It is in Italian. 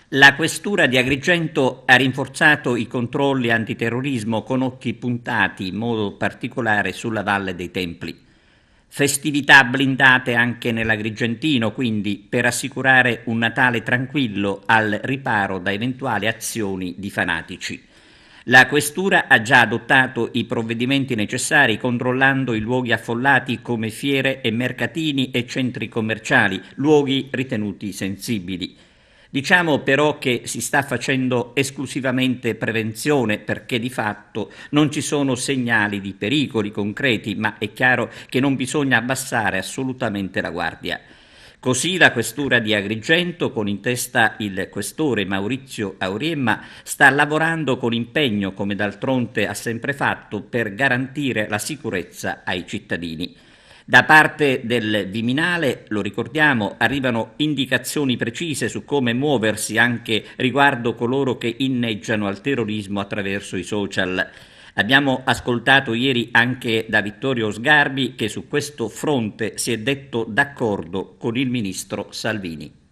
La questura di Agrigento ha rinforzato i controlli antiterrorismo con occhi puntati in modo particolare sulla Valle dei Templi. Festività blindate anche nell'Agrigentino, quindi per assicurare un Natale tranquillo al riparo da eventuali azioni di fanatici. La questura ha già adottato i provvedimenti necessari controllando i luoghi affollati come fiere e mercatini e centri commerciali, luoghi ritenuti sensibili. Diciamo però che si sta facendo esclusivamente prevenzione perché di fatto non ci sono segnali di pericoli concreti, ma è chiaro che non bisogna abbassare assolutamente la guardia. Così la questura di Agrigento, con in testa il questore Maurizio Auriemma, sta lavorando con impegno, come d'altronde ha sempre fatto, per garantire la sicurezza ai cittadini. Da parte del Viminale, lo ricordiamo, arrivano indicazioni precise su come muoversi anche riguardo coloro che inneggiano al terrorismo attraverso i social. Abbiamo ascoltato ieri anche da Vittorio Sgarbi che su questo fronte si è detto d'accordo con il ministro Salvini.